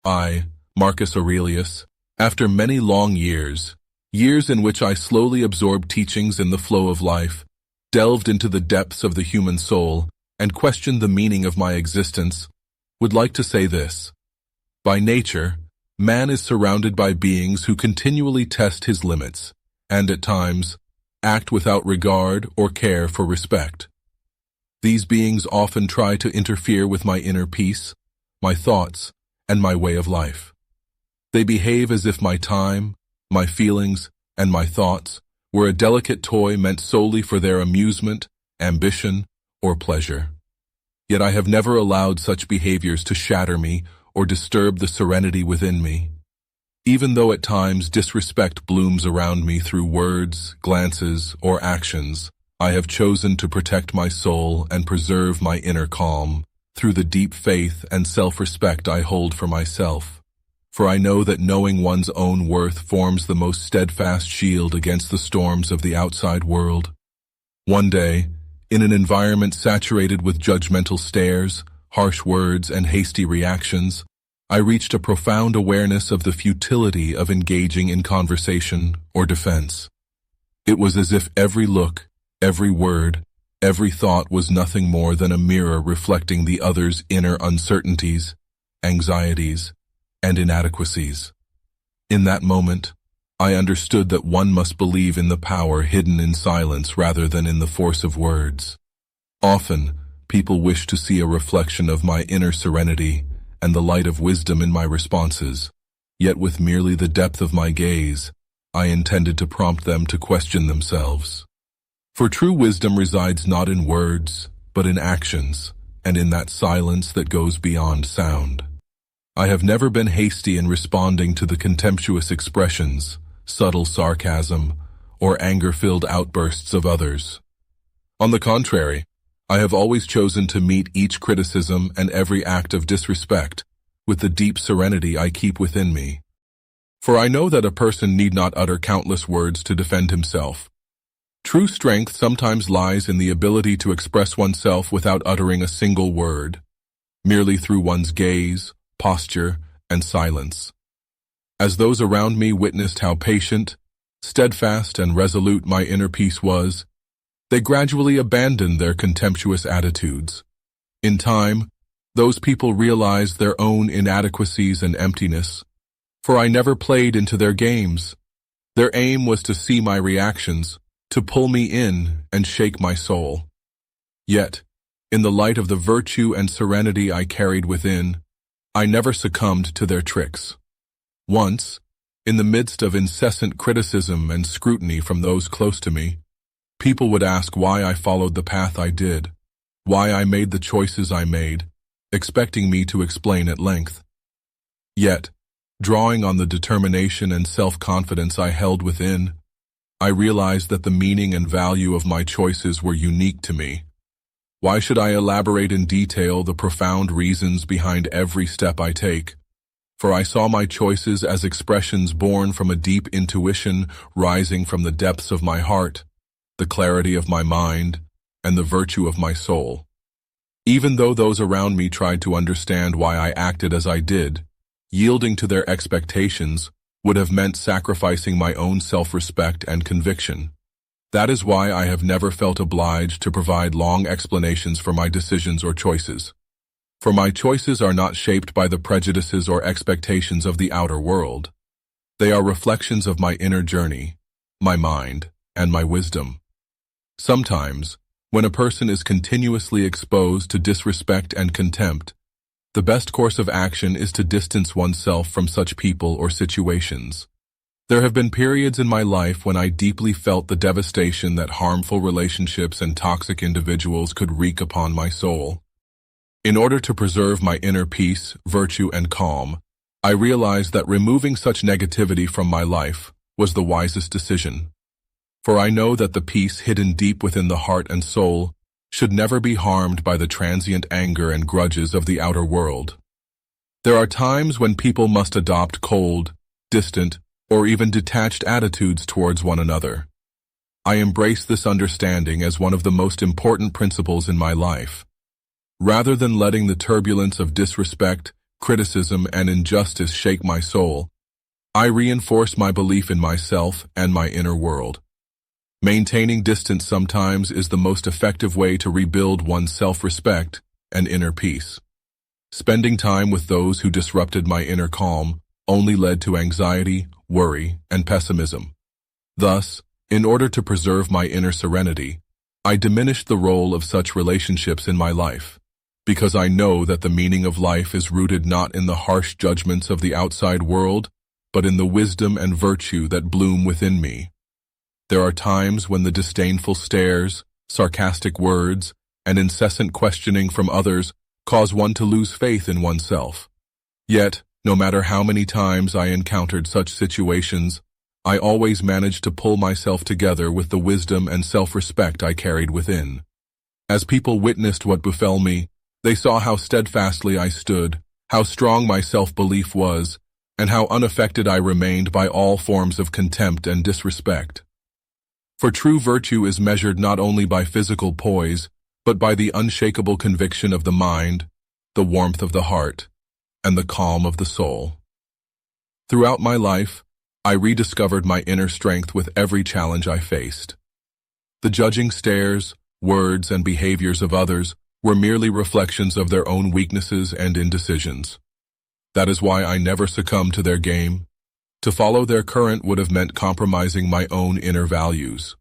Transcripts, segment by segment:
I, Marcus Aurelius, after many long years in which I slowly absorbed teachings in the flow of life, delved into the depths of the human soul, and questioned the meaning of my existence, would like to say this. By nature, man is surrounded by beings who continually test his limits, and at times, act without regard or care for respect. These beings often try to interfere with my inner peace, my thoughts, and my way of life. They behave as if my time, my feelings, and my thoughts were a delicate toy meant solely for their amusement, ambition, or pleasure. Yet I have never allowed such behaviors to shatter me or disturb the serenity within me. Even though at times disrespect blooms around me through words, glances, or actions, I have chosen to protect my soul and preserve my inner calm through the deep faith and self-respect I hold for myself. For I know that knowing one's own worth forms the most steadfast shield against the storms of the outside world. One day, in an environment saturated with judgmental stares, harsh words, and hasty reactions, I reached a profound awareness of the futility of engaging in conversation or defense. It was as if every look, every word, every thought was nothing more than a mirror reflecting the other's inner uncertainties, anxieties, and inadequacies. In that moment, I understood that one must believe in the power hidden in silence rather than in the force of words. Often, people wish to see a reflection of my inner serenity and the light of wisdom in my responses, yet with merely the depth of my gaze, I intended to prompt them to question themselves. For true wisdom resides not in words, but in actions, and in that silence that goes beyond sound. I have never been hasty in responding to the contemptuous expressions, subtle sarcasm, or anger-filled outbursts of others. On the contrary, I have always chosen to meet each criticism and every act of disrespect with the deep serenity I keep within me. For I know that a person need not utter countless words to defend himself. True strength sometimes lies in the ability to express oneself without uttering a single word, merely through one's gaze, posture, and silence. As those around me witnessed how patient, steadfast, and resolute my inner peace was, they gradually abandoned their contemptuous attitudes. In time, those people realized their own inadequacies and emptiness, for I never played into their games. Their aim was to see my reactions, to pull me in and shake my soul. Yet, in the light of the virtue and serenity I carried within, I never succumbed to their tricks. Once, in the midst of incessant criticism and scrutiny from those close to me, people would ask why I followed the path I did, why I made the choices I made, expecting me to explain at length. Yet, drawing on the determination and self-confidence I held within, I realized that the meaning and value of my choices were unique to me. Why should I elaborate in detail the profound reasons behind every step I take? For I saw my choices as expressions born from a deep intuition rising from the depths of my heart, the clarity of my mind, and the virtue of my soul. Even though those around me tried to understand why I acted as I did, yielding to their expectations would have meant sacrificing my own self-respect and conviction. That is why I have never felt obliged to provide long explanations for my decisions or choices. For my choices are not shaped by the prejudices or expectations of the outer world. They are reflections of my inner journey, my mind, and my wisdom. Sometimes, when a person is continuously exposed to disrespect and contempt, the best course of action is to distance oneself from such people or situations. There have been periods in my life when I deeply felt the devastation that harmful relationships and toxic individuals could wreak upon my soul. In order to preserve my inner peace, virtue, and calm, I realized that removing such negativity from my life was the wisest decision. For I know that the peace hidden deep within the heart and soul should never be harmed by the transient anger and grudges of the outer world. There are times when people must adopt cold, distant, or even detached attitudes towards one another. I embrace this understanding as one of the most important principles in my life. Rather than letting the turbulence of disrespect criticism, and injustice shake my soul, I reinforce my belief in myself and my inner world. Maintaining distance sometimes is the most effective way to rebuild one's self-respect and inner peace. Spending time with those who disrupted my inner calm only led to anxiety, worry, and pessimism. Thus, in order to preserve my inner serenity, I diminished the role of such relationships in my life, because I know that the meaning of life is rooted not in the harsh judgments of the outside world, but in the wisdom and virtue that bloom within me. There are times when the disdainful stares, sarcastic words, and incessant questioning from others cause one to lose faith in oneself. Yet, no matter how many times I encountered such situations, I always managed to pull myself together with the wisdom and self-respect I carried within. As people witnessed what befell me, they saw how steadfastly I stood, how strong my self-belief was, and how unaffected I remained by all forms of contempt and disrespect. For true virtue is measured not only by physical poise, but by the unshakable conviction of the mind, the warmth of the heart, and the calm of the soul. Throughout my life, I rediscovered my inner strength with every challenge I faced. The judging stares, words, and behaviors of others were merely reflections of their own weaknesses and indecisions. That is why I never succumbed to their game. To follow their current would have meant compromising my own inner values.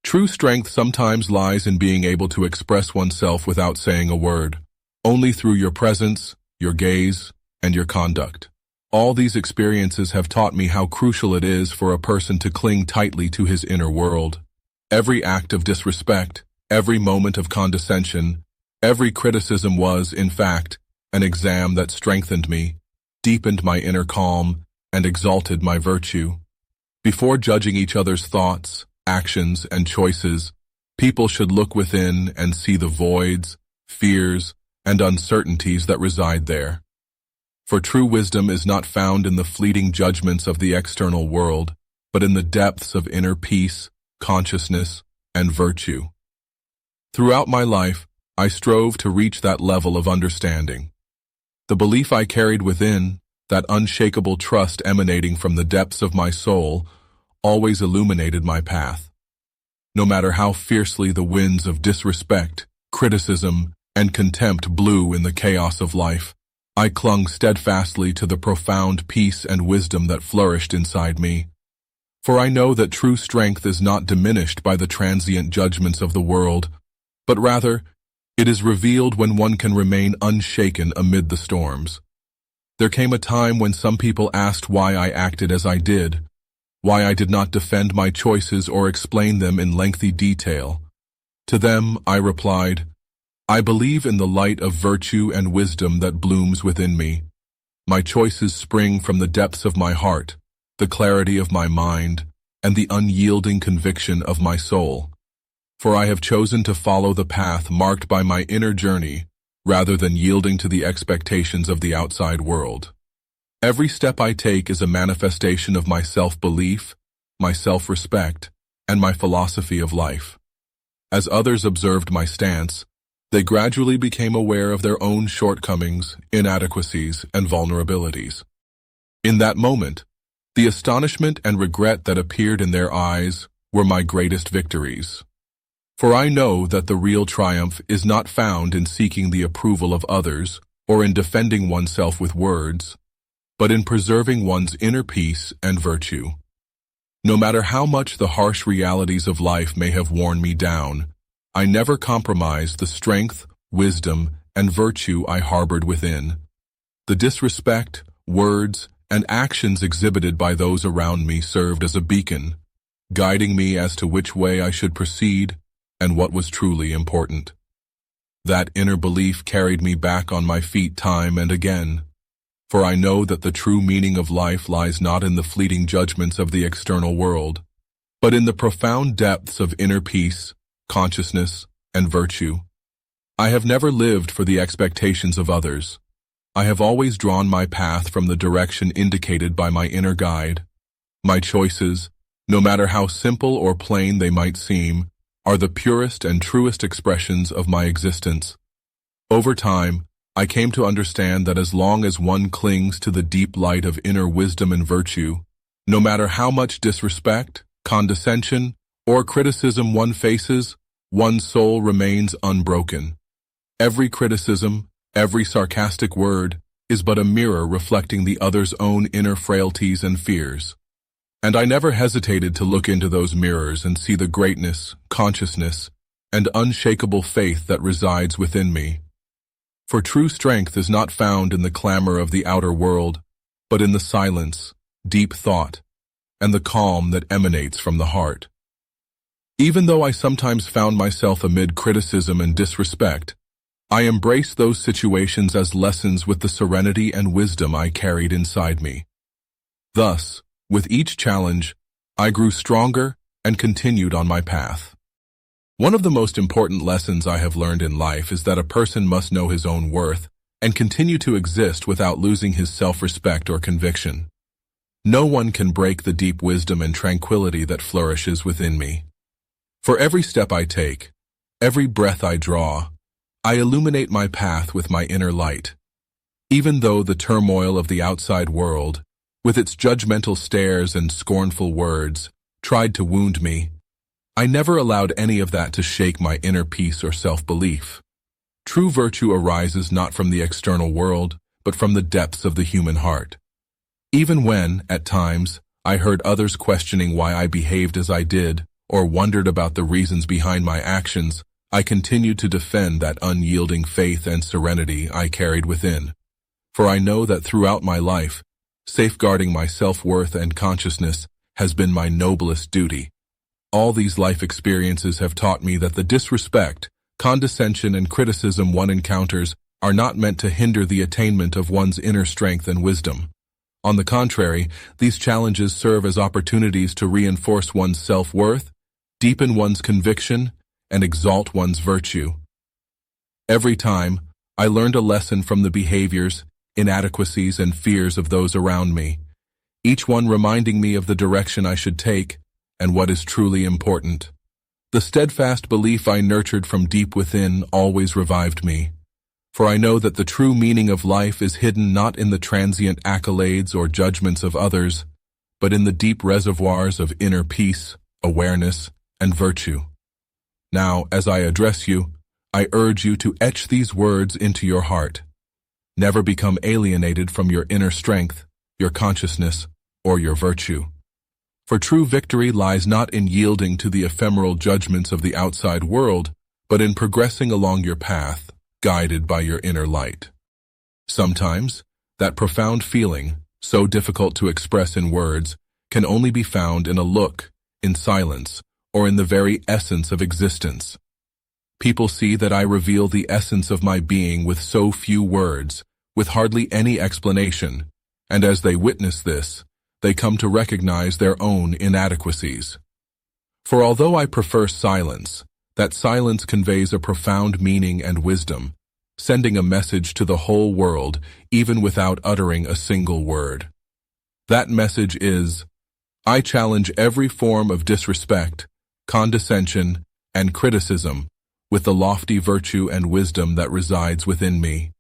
True strength sometimes lies in being able to express oneself without saying a word, only through your presence, your gaze, and your conduct. All these experiences have taught me how crucial it is for a person to cling tightly to his inner world. Every act of disrespect, every moment of condescension, every criticism was, in fact, an exam that strengthened me, deepened my inner calm, and exalted my virtue. Before judging each other's thoughts, actions, and choices, people should look within and see the voids, fears, and uncertainties that reside there. For true wisdom is not found in the fleeting judgments of the external world, but in the depths of inner peace, consciousness, and virtue. Throughout my life, I strove to reach that level of understanding. The belief I carried within, that unshakable trust emanating from the depths of my soul, always illuminated my path. No matter how fiercely the winds of disrespect, criticism, and contempt blew in the chaos of life, I clung steadfastly to the profound peace and wisdom that flourished inside me. For I know that true strength is not diminished by the transient judgments of the world, but rather, it is revealed when one can remain unshaken amid the storms. There came a time when some people asked why I acted as I did, why I did not defend my choices or explain them in lengthy detail. To them, I replied, I believe in the light of virtue and wisdom that blooms within me. My choices spring from the depths of my heart, the clarity of my mind, and the unyielding conviction of my soul. For I have chosen to follow the path marked by my inner journey, rather than yielding to the expectations of the outside world. Every step I take is a manifestation of my self-belief, my self-respect, and my philosophy of life. As others observed my stance, they gradually became aware of their own shortcomings, inadequacies, and vulnerabilities. In that moment, the astonishment and regret that appeared in their eyes were my greatest victories. For I know that the real triumph is not found in seeking the approval of others or in defending oneself with words, but in preserving one's inner peace and virtue. No matter how much the harsh realities of life may have worn me down, I never compromised the strength, wisdom, and virtue I harbored within. The disrespect, words, and actions exhibited by those around me served as a beacon, guiding me as to which way I should proceed and what was truly important. That inner belief carried me back on my feet time and again, for I know that the true meaning of life lies not in the fleeting judgments of the external world, but in the profound depths of inner peace, consciousness, and virtue. I have never lived for the expectations of others. I have always drawn my path from the direction indicated by my inner guide. My choices, no matter how simple or plain they might seem, are the purest and truest expressions of my existence. Over time, I came to understand that as long as one clings to the deep light of inner wisdom and virtue, no matter how much disrespect, condescension, or criticism one faces, one's soul remains unbroken. Every criticism, every sarcastic word, is but a mirror reflecting the other's own inner frailties and fears. And I never hesitated to look into those mirrors and see the greatness, consciousness, and unshakable faith that resides within me. For true strength is not found in the clamor of the outer world, but in the silence, deep thought, and the calm that emanates from the heart. Even though I sometimes found myself amid criticism and disrespect, I embraced those situations as lessons with the serenity and wisdom I carried inside me. Thus, with each challenge, I grew stronger and continued on my path. One of the most important lessons I have learned in life is that a person must know his own worth and continue to exist without losing his self-respect or conviction. No one can break the deep wisdom and tranquility that flourishes within me. For every step I take, every breath I draw, I illuminate my path with my inner light. Even though the turmoil of the outside world, with its judgmental stares and scornful words, tried to wound me, I never allowed any of that to shake my inner peace or self-belief. True virtue arises not from the external world, but from the depths of the human heart. Even when, at times, I heard others questioning why I behaved as I did, or wondered about the reasons behind my actions, I continued to defend that unyielding faith and serenity I carried within. For I know that throughout my life, safeguarding my self-worth and consciousness has been my noblest duty. All these life experiences have taught me that the disrespect, condescension, and criticism one encounters are not meant to hinder the attainment of one's inner strength and wisdom. On the contrary, these challenges serve as opportunities to reinforce one's self-worth, deepen one's conviction, and exalt one's virtue. Every time, I learned a lesson from the behaviors, inadequacies, and fears of those around me, each one reminding me of the direction I should take and what is truly important. The steadfast belief I nurtured from deep within always revived me, for I know that the true meaning of life is hidden not in the transient accolades or judgments of others, but in the deep reservoirs of inner peace, awareness, and virtue. Now, as I address you, I urge you to etch these words into your heart. Never become alienated from your inner strength, your consciousness, or your virtue. For true victory lies not in yielding to the ephemeral judgments of the outside world, but in progressing along your path, guided by your inner light. Sometimes, that profound feeling, so difficult to express in words, can only be found in a look, in silence, or in the very essence of existence. People see that I reveal the essence of my being with so few words, with hardly any explanation, and as they witness this, they come to recognize their own inadequacies. For although I prefer silence, that silence conveys a profound meaning and wisdom, sending a message to the whole world even without uttering a single word. That message is, I challenge every form of disrespect, condescension, and criticism with the lofty virtue and wisdom that resides within me.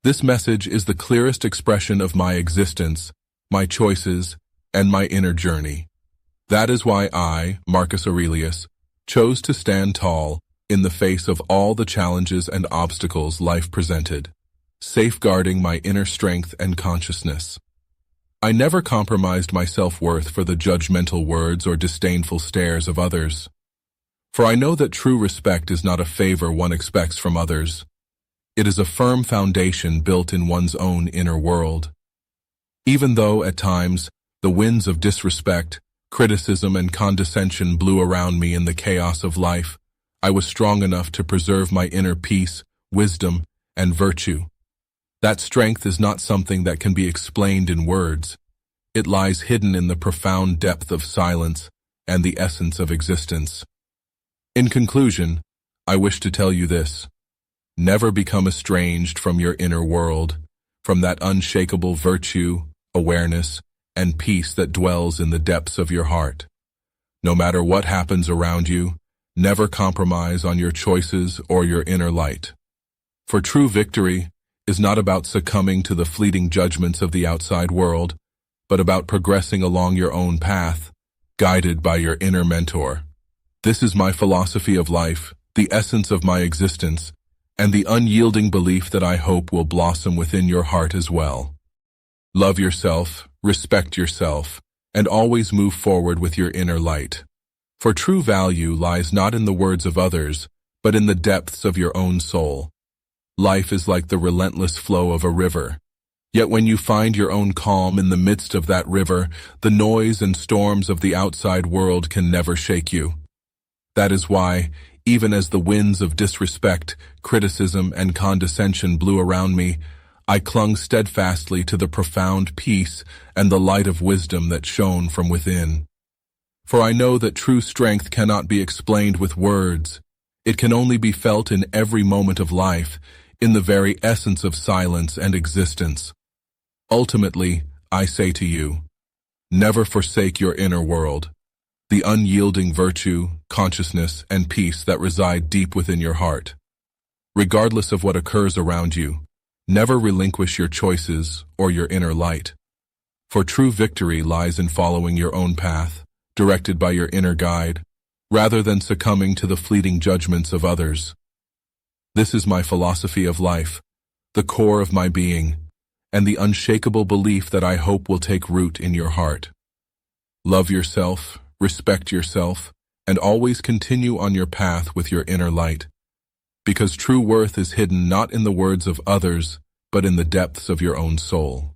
This message is the clearest expression of my existence, my choices, and my inner journey. That is why I, Marcus Aurelius, chose to stand tall in the face of all the challenges and obstacles life presented, safeguarding my inner strength and consciousness. I never compromised my self-worth for the judgmental words or disdainful stares of others. For I know that true respect is not a favor one expects from others. It is a firm foundation built in one's own inner world. Even though, at times, the winds of disrespect, criticism, and condescension blew around me in the chaos of life, I was strong enough to preserve my inner peace, wisdom, and virtue. That strength is not something that can be explained in words. It lies hidden in the profound depth of silence and the essence of existence. In conclusion, I wish to tell you this. Never become estranged from your inner world, from that unshakable virtue, awareness, and peace that dwells in the depths of your heart. No matter what happens around you, never compromise on your choices or your inner light. For true victory is not about succumbing to the fleeting judgments of the outside world, but about progressing along your own path, guided by your inner mentor. This is my philosophy of life, the essence of my existence, and the unyielding belief that I hope will blossom within your heart as well. Love yourself, respect yourself, and always move forward with your inner light. For true value lies not in the words of others, but in the depths of your own soul. Life is like the relentless flow of a river. Yet when you find your own calm in the midst of that river, the noise and storms of the outside world can never shake you. That is why, even as the winds of disrespect, criticism, and condescension blew around me, I clung steadfastly to the profound peace and the light of wisdom that shone from within. For I know that true strength cannot be explained with words. It can only be felt in every moment of life, in the very essence of silence and existence. Ultimately, I say to you, never forsake your inner world, the unyielding virtue, consciousness, and peace that reside deep within your heart. Regardless of what occurs around you, never relinquish your choices or your inner light. For true victory lies in following your own path, directed by your inner guide, rather than succumbing to the fleeting judgments of others. This is my philosophy of life, the core of my being, and the unshakable belief that I hope will take root in your heart. Love yourself, respect yourself, and always continue on your path with your inner light, because true worth is hidden not in the words of others, but in the depths of your own soul.